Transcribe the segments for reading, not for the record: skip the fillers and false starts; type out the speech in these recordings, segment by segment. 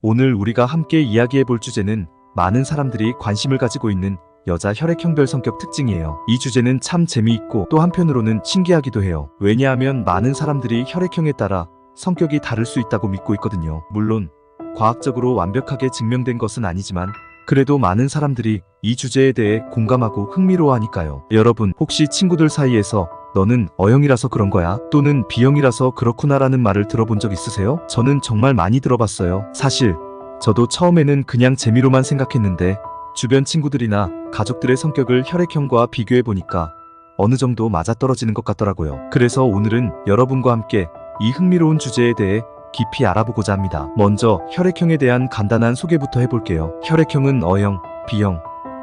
오늘 우리가 함께 이야기해 볼 주제는 많은 사람들이 관심을 가지고 있는 여자 혈액형별 성격 특징이에요. 이 주제는 참 재미있고 또 한편으로는 신기하기도 해요. 왜냐하면 많은 사람들이 혈액형에 따라 성격이 다를 수 있다고 믿고 있거든요. 물론 과학적으로 완벽하게 증명된 것은 아니지만 그래도 많은 사람들이 이 주제에 대해 공감하고 흥미로워하니까요. 여러분, 혹시 친구들 사이에서 너는 O형이라서 그런 거야 또는 B형이라서 그렇구나라는 말을 들어본 적 있으세요? 저는 정말 많이 들어봤어요. 사실 저도 처음에는 그냥 재미로만 생각했는데 주변 친구들이나 가족들의 성격을 혈액형과 비교해보니까 어느 정도 맞아떨어지는 것 같더라고요. 그래서 오늘은 여러분과 함께 이 흥미로운 주제에 대해 깊이 알아보고자 합니다. 먼저 혈액형에 대한 간단한 소개부터 해볼게요. 혈액형은 O형, B형,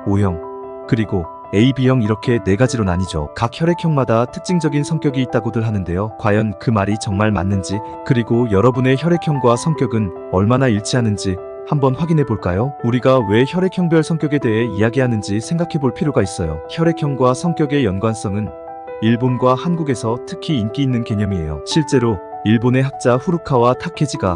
O형, 그리고 AB형 이렇게 네 가지로 나뉘죠. 각 혈액형마다 특징적인 성격이 있다고들 하는데요. 과연 그 말이 정말 맞는지, 그리고 여러분의 혈액형과 성격은 얼마나 일치하는지 한번 확인해 볼까요? 우리가 왜 혈액형별 성격에 대해 이야기하는지 생각해 볼 필요가 있어요. 혈액형과 성격의 연관성은 일본과 한국에서 특히 인기 있는 개념이에요. 실제로 일본의 학자 후루카와 타케지가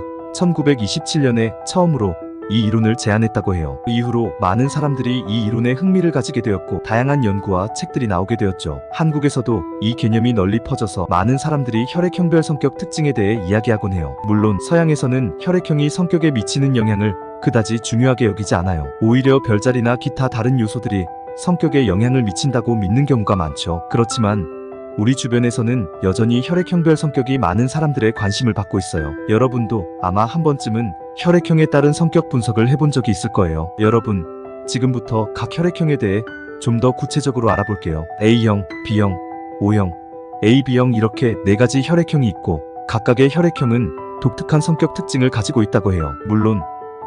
1927년에 처음으로 이 이론을 제안했다고 해요. 그 이후로 많은 사람들이 이 이론에 흥미를 가지게 되었고 다양한 연구와 책들이 나오게 되었죠. 한국에서도 이 개념이 널리 퍼져서 많은 사람들이 혈액형별 성격 특징에 대해 이야기하곤 해요. 물론 서양에서는 혈액형이 성격에 미치는 영향을 그다지 중요하게 여기지 않아요. 오히려 별자리나 기타 다른 요소들이 성격에 영향을 미친다고 믿는 경우가 많죠. 그렇지만 우리 주변에서는 여전히 혈액형별 성격이 많은 사람들의 관심을 받고 있어요. 여러분도 아마 한 번쯤은 혈액형에 따른 성격 분석을 해본 적이 있을 거예요. 여러분, 지금부터 각 혈액형에 대해 좀 더 구체적으로 알아볼게요. A형, B형, O형, AB형 이렇게 네 가지 혈액형이 있고 각각의 혈액형은 독특한 성격 특징을 가지고 있다고 해요. 물론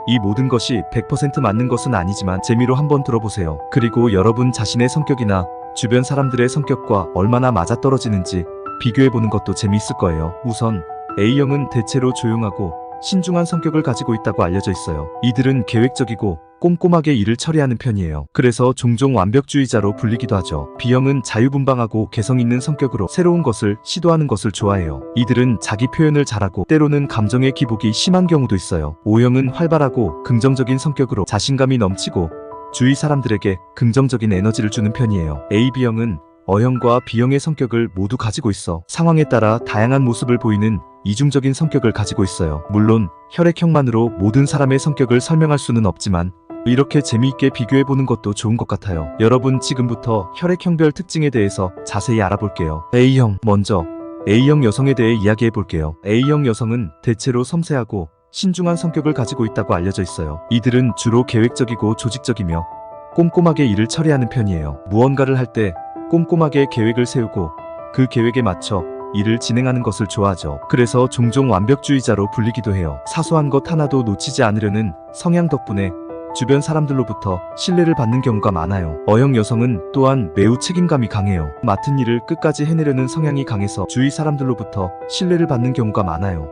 이 모든 것이 100% 맞는 것은 아니지만 재미로 한번 들어보세요. 그리고 여러분 자신의 성격이나 주변 사람들의 성격과 얼마나 맞아떨어지는지 비교해보는 것도 재미있을 거예요. 우선 A형은 대체로 조용하고 신중한 성격을 가지고 있다고 알려져 있어요. 이들은 계획적이고 꼼꼼하게 일을 처리하는 편이에요. 그래서 종종 완벽주의자로 불리기도 하죠. B형은 자유분방하고 개성 있는 성격으로 새로운 것을 시도하는 것을 좋아해요. 이들은 자기 표현을 잘하고 때로는 감정의 기복이 심한 경우도 있어요. O형은 활발하고 긍정적인 성격으로 자신감이 넘치고 주위 사람들에게 긍정적인 에너지를 주는 편이에요. AB형은 O형과 B형의 성격을 모두 가지고 있어 상황에 따라 다양한 모습을 보이는 이중적인 성격을 가지고 있어요. 물론 혈액형만으로 모든 사람의 성격을 설명할 수는 없지만 이렇게 재미있게 비교해보는 것도 좋은 것 같아요. 여러분, 지금부터 혈액형별 특징에 대해서 자세히 알아볼게요. A형, 먼저 A형 여성에 대해 이야기해볼게요. A형 여성은 대체로 섬세하고 신중한 성격을 가지고 있다고 알려져 있어요. 이들은 주로 계획적이고 조직적이며 꼼꼼하게 일을 처리하는 편이에요. 무언가를 할 때 꼼꼼하게 계획을 세우고 그 계획에 맞춰 일을 진행하는 것을 좋아하죠. 그래서 종종 완벽주의자로 불리기도 해요. 사소한 것 하나도 놓치지 않으려는 성향 덕분에 주변 사람들로부터 신뢰를 받는 경우가 많아요. O형 여성은 또한 매우 책임감이 강해요. 맡은 일을 끝까지 해내려는 성향이 강해서 주위 사람들로부터 신뢰를 받는 경우가 많아요.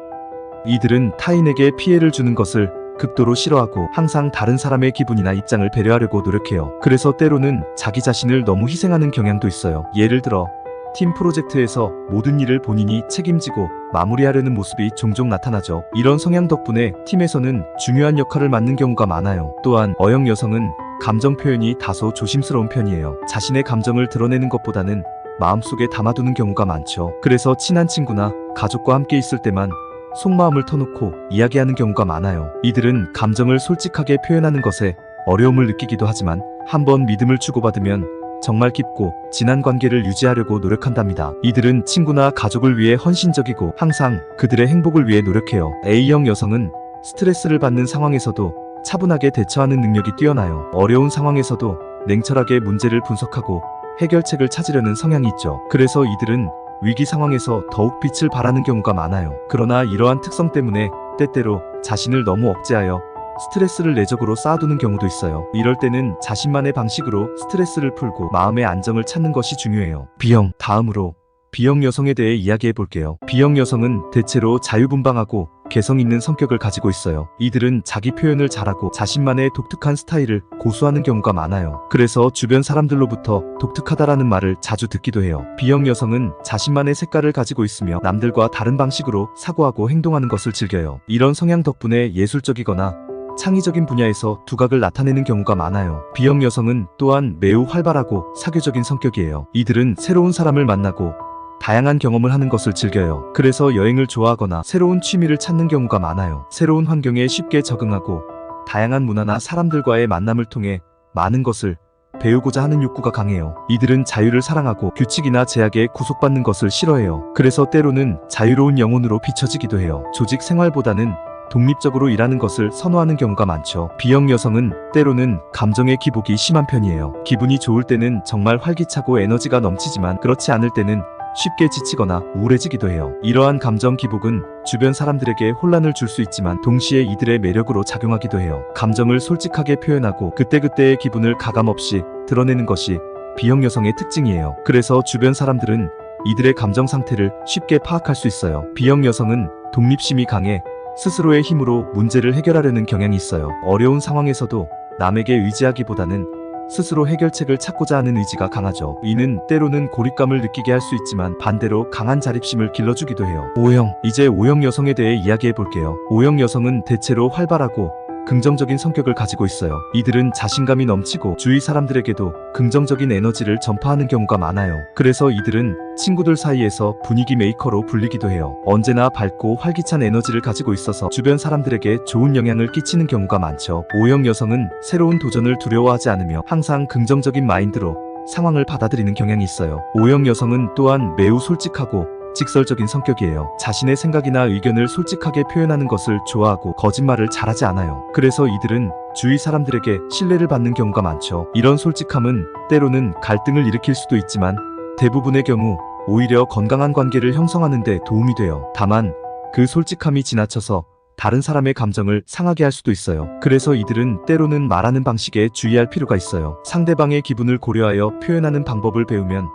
이들은 타인에게 피해를 주는 것을 극도로 싫어하고 항상 다른 사람의 기분이나 입장을 배려하려고 노력해요. 그래서 때로는 자기 자신을 너무 희생하는 경향도 있어요. 예를 들어 팀 프로젝트에서 모든 일을 본인이 책임지고 마무리하려는 모습이 종종 나타나죠. 이런 성향 덕분에 팀에서는 중요한 역할을 맡는 경우가 많아요. 또한 O형 여성은 감정 표현이 다소 조심스러운 편이에요. 자신의 감정을 드러내는 것보다는 마음속에 담아두는 경우가 많죠. 그래서 친한 친구나 가족과 함께 있을 때만 속마음을 터놓고 이야기하는 경우가 많아요. 이들은 감정을 솔직하게 표현하는 것에 어려움을 느끼기도 하지만 한번 믿음을 주고받으면 정말 깊고 진한 관계를 유지하려고 노력한답니다. 이들은 친구나 가족을 위해 헌신적이고 항상 그들의 행복을 위해 노력해요. A형 여성은 스트레스를 받는 상황에서도 차분하게 대처하는 능력이 뛰어나요. 어려운 상황에서도 냉철하게 문제를 분석하고 해결책을 찾으려는 성향이 있죠. 그래서 이들은 위기 상황에서 더욱 빛을 발하는 경우가 많아요. 그러나 이러한 특성 때문에 때때로 자신을 너무 억제하여 스트레스를 내적으로 쌓아두는 경우도 있어요. 이럴 때는 자신만의 방식으로 스트레스를 풀고 마음의 안정을 찾는 것이 중요해요. B형, 다음으로 B형 여성에 대해 이야기해 볼게요. B형 여성은 대체로 자유분방하고 개성 있는 성격을 가지고 있어요. 이들은 자기 표현을 잘하고 자신만의 독특한 스타일을 고수하는 경우가 많아요. 그래서 주변 사람들로부터 독특하다라는 말을 자주 듣기도 해요. B형 여성은 자신만의 색깔을 가지고 있으며 남들과 다른 방식으로 사고하고 행동하는 것을 즐겨요. 이런 성향 덕분에 예술적이거나 창의적인 분야에서 두각을 나타내는 경우가 많아요. B형 여성은 또한 매우 활발하고 사교적인 성격이에요. 이들은 새로운 사람을 만나고 다양한 경험을 하는 것을 즐겨요. 그래서 여행을 좋아하거나 새로운 취미를 찾는 경우가 많아요. 새로운 환경에 쉽게 적응하고 다양한 문화나 사람들과의 만남을 통해 많은 것을 배우고자 하는 욕구가 강해요. 이들은 자유를 사랑하고 규칙이나 제약에 구속받는 것을 싫어해요. 그래서 때로는 자유로운 영혼으로 비춰지기도 해요. 조직 생활보다는 독립적으로 일하는 것을 선호하는 경우가 많죠. B형 여성은 때로는 감정의 기복이 심한 편이에요. 기분이 좋을 때는 정말 활기차고 에너지가 넘치지만 그렇지 않을 때는 쉽게 지치거나 우울해지기도 해요. 이러한 감정 기복은 주변 사람들에게 혼란을 줄 수 있지만 동시에 이들의 매력으로 작용하기도 해요. 감정을 솔직하게 표현하고 그때그때의 기분을 가감없이 드러내는 것이 B형 여성의 특징이에요. 그래서 주변 사람들은 이들의 감정 상태를 쉽게 파악할 수 있어요. B형 여성은 독립심이 강해 스스로의 힘으로 문제를 해결하려는 경향이 있어요. 어려운 상황에서도 남에게 의지하기보다는 스스로 해결책을 찾고자 하는 의지가 강하죠. 이는 때로는 고립감을 느끼게 할 수 있지만 반대로 강한 자립심을 길러주기도 해요. O형, 이제 O형 여성에 대해 이야기해 볼게요. O형 여성은 대체로 활발하고 긍정적인 성격을 가지고 있어요. 이들은 자신감이 넘치고 주위 사람들에게도 긍정적인 에너지를 전파하는 경우가 많아요. 그래서 이들은 친구들 사이에서 분위기 메이커로 불리기도 해요. 언제나 밝고 활기찬 에너지를 가지고 있어서 주변 사람들에게 좋은 영향을 끼치는 경우가 많죠. O형 여성은 새로운 도전을 두려워하지 않으며 항상 긍정적인 마인드로 상황을 받아들이는 경향이 있어요. O형 여성은 또한 매우 솔직하고 직설적인 성격이에요. 자신의 생각이나 의견을 솔직하게 표현하는 것을 좋아하고 거짓말을 잘하지 않아요. 그래서 이들은 주위 사람들에게 신뢰를 받는 경우가 많죠. 이런 솔직함은 때로는 갈등을 일으킬 수도 있지만 대부분의 경우 오히려 건강한 관계를 형성하는 데 도움이 돼요. 다만 그 솔직함이 지나쳐서 다른 사람의 감정을 상하게 할 수도 있어요. 그래서 이들은 때로는 말하는 방식에 주의할 필요가 있어요. 상대방의 기분을 고려하여 표현하는 방법을 배우면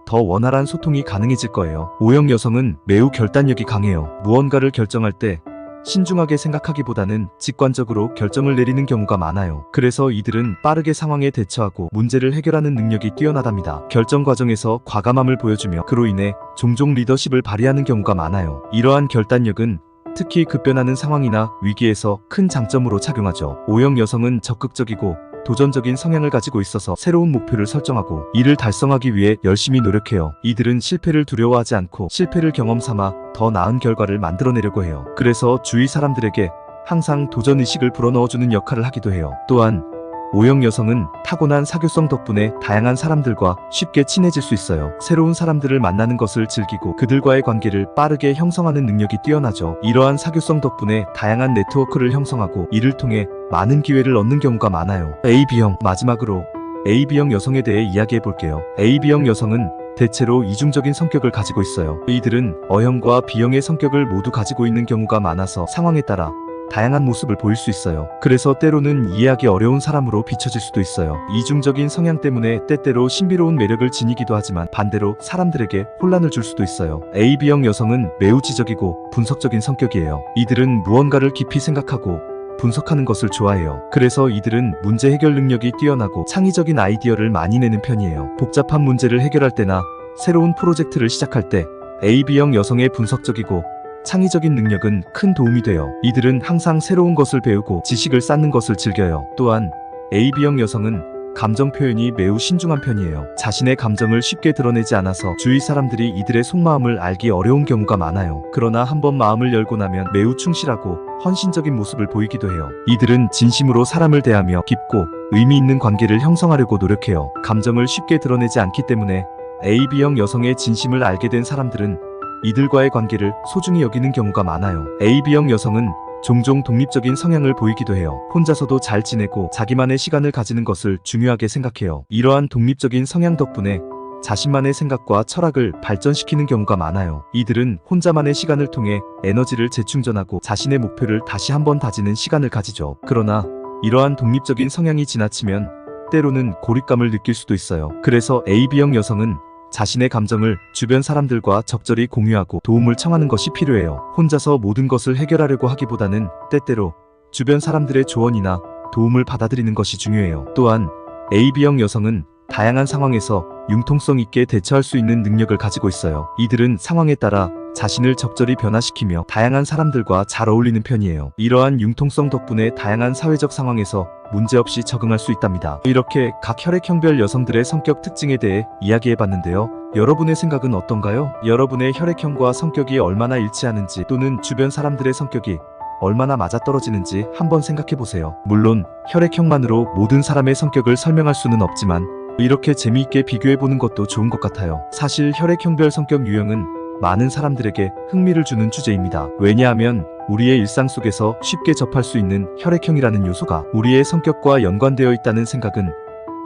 더 원활한 소통이 가능해질 거예요. O형 여성은 매우 결단력이 강해요. 무언가를 결정할 때 신중하게 생각하기보다는 직관적으로 결정을 내리는 경우가 많아요. 그래서 이들은 빠르게 상황에 대처하고 문제를 해결하는 능력이 뛰어나답니다. 결정 과정에서 과감함을 보여주며 그로 인해 종종 리더십을 발휘하는 경우가 많아요. 이러한 결단력은 특히 급변하는 상황이나 위기에서 큰 장점으로 작용하죠. O형 여성은 적극적이고 도전적인 성향을 가지고 있어서 새로운 목표를 설정하고 이를 달성하기 위해 열심히 노력해요. 이들은 실패를 두려워하지 않고 실패를 경험 삼아 더 나은 결과를 만들어내려고 해요. 그래서 주위 사람들에게 항상 도전의식을 불어넣어주는 역할을 하기도 해요. 또한 O형 여성은 타고난 사교성 덕분에 다양한 사람들과 쉽게 친해질 수 있어요. 새로운 사람들을 만나는 것을 즐기고 그들과의 관계를 빠르게 형성하는 능력이 뛰어나죠. 이러한 사교성 덕분에 다양한 네트워크를 형성하고 이를 통해 많은 기회를 얻는 경우가 많아요. AB형, 마지막으로 AB형 여성에 대해 이야기해 볼게요. AB형 여성은 대체로 이중적인 성격을 가지고 있어요. 이들은 O형과 B형의 성격을 모두 가지고 있는 경우가 많아서 상황에 따라 다양한 모습을 보일 수 있어요. 그래서 때로는 이해하기 어려운 사람으로 비춰질 수도 있어요. 이중적인 성향 때문에 때때로 신비로운 매력을 지니기도 하지만 반대로 사람들에게 혼란을 줄 수도 있어요. AB형 여성은 매우 지적이고 분석적인 성격이에요. 이들은 무언가를 깊이 생각하고 분석하는 것을 좋아해요. 그래서 이들은 문제 해결 능력이 뛰어나고 창의적인 아이디어를 많이 내는 편이에요. 복잡한 문제를 해결할 때나 새로운 프로젝트를 시작할 때 AB형 여성의 분석적이고 창의적인 능력은 큰 도움이 돼요. 이들은 항상 새로운 것을 배우고 지식을 쌓는 것을 즐겨요. 또한 AB형 여성은 감정 표현이 매우 신중한 편이에요. 자신의 감정을 쉽게 드러내지 않아서 주위 사람들이 이들의 속마음을 알기 어려운 경우가 많아요. 그러나 한번 마음을 열고 나면 매우 충실하고 헌신적인 모습을 보이기도 해요. 이들은 진심으로 사람을 대하며 깊고 의미 있는 관계를 형성하려고 노력해요. 감정을 쉽게 드러내지 않기 때문에 AB형 여성의 진심을 알게 된 사람들은 이들과의 관계를 소중히 여기는 경우가 많아요. AB형 여성은 종종 독립적인 성향을 보이기도 해요. 혼자서도 잘 지내고 자기만의 시간을 가지는 것을 중요하게 생각해요. 이러한 독립적인 성향 덕분에 자신만의 생각과 철학을 발전시키는 경우가 많아요. 이들은 혼자만의 시간을 통해 에너지를 재충전하고 자신의 목표를 다시 한번 다지는 시간을 가지죠. 그러나 이러한 독립적인 성향이 지나치면 때로는 고립감을 느낄 수도 있어요. 그래서 AB형 여성은 자신의 감정을 주변 사람들과 적절히 공유하고 도움을 청하는 것이 필요해요. 혼자서 모든 것을 해결하려고 하기보다는 때때로 주변 사람들의 조언이나 도움을 받아들이는 것이 중요해요. 또한 AB형 여성은 다양한 상황에서 융통성 있게 대처할 수 있는 능력을 가지고 있어요. 이들은 상황에 따라 자신을 적절히 변화시키며 다양한 사람들과 잘 어울리는 편이에요. 이러한 융통성 덕분에 다양한 사회적 상황에서 문제없이 적응할 수 있답니다. 이렇게 각 혈액형별 여성들의 성격 특징에 대해 이야기해봤는데요. 여러분의 생각은 어떤가요? 여러분의 혈액형과 성격이 얼마나 일치하는지 또는 주변 사람들의 성격이 얼마나 맞아떨어지는지 한번 생각해보세요. 물론 혈액형만으로 모든 사람의 성격을 설명할 수는 없지만 이렇게 재미있게 비교해보는 것도 좋은 것 같아요. 사실 혈액형별 성격 유형은 많은 사람들에게 흥미를 주는 주제입니다. 왜냐하면 우리의 일상 속에서 쉽게 접할 수 있는 혈액형이라는 요소가 우리의 성격과 연관되어 있다는 생각은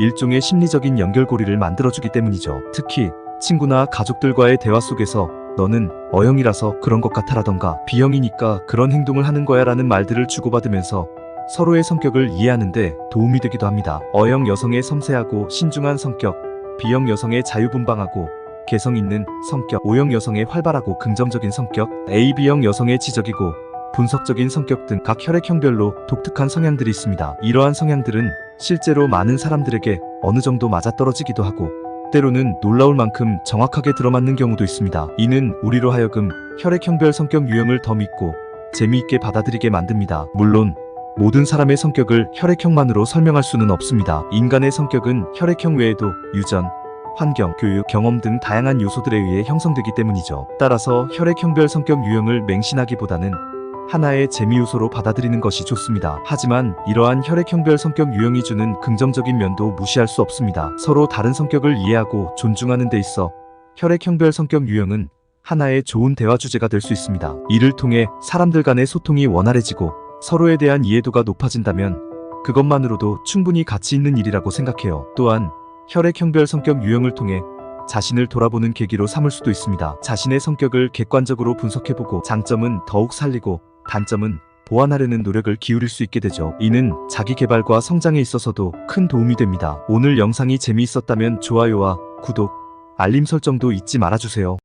일종의 심리적인 연결고리를 만들어주기 때문이죠. 특히 친구나 가족들과의 대화 속에서 너는 O형이라서 그런 것 같아라던가 B형이니까 그런 행동을 하는 거야 라는 말들을 주고받으면서 서로의 성격을 이해하는데 도움이 되기도 합니다. O형 여성의 섬세하고 신중한 성격, B형 여성의 자유분방하고 개성 있는 성격, O형 여성의 활발하고 긍정적인 성격, AB형 여성의 지적이고 분석적인 성격 등 각 혈액형별로 독특한 성향들이 있습니다. 이러한 성향들은 실제로 많은 사람들에게 어느 정도 맞아떨어지기도 하고 때로는 놀라울 만큼 정확하게 들어맞는 경우도 있습니다. 이는 우리로 하여금 혈액형별 성격 유형을 더 믿고 재미있게 받아들이게 만듭니다. 물론 모든 사람의 성격을 혈액형만으로 설명할 수는 없습니다. 인간의 성격은 혈액형 외에도 유전, 환경, 교육, 경험 등 다양한 요소들에 의해 형성되기 때문이죠. 따라서 혈액형별 성격 유형을 맹신하기보다는 하나의 재미 요소로 받아들이는 것이 좋습니다. 하지만 이러한 혈액형별 성격 유형이 주는 긍정적인 면도 무시할 수 없습니다. 서로 다른 성격을 이해하고 존중하는 데 있어 혈액형별 성격 유형은 하나의 좋은 대화 주제가 될 수 있습니다. 이를 통해 사람들 간의 소통이 원활해지고 서로에 대한 이해도가 높아진다면 그것만으로도 충분히 가치 있는 일이라고 생각해요. 또한 혈액형별 성격 유형을 통해 자신을 돌아보는 계기로 삼을 수도 있습니다. 자신의 성격을 객관적으로 분석해보고 장점은 더욱 살리고 단점은 보완하려는 노력을 기울일 수 있게 되죠. 이는 자기 개발과 성장에 있어서도 큰 도움이 됩니다. 오늘 영상이 재미있었다면 좋아요와 구독, 알림 설정도 잊지 말아주세요.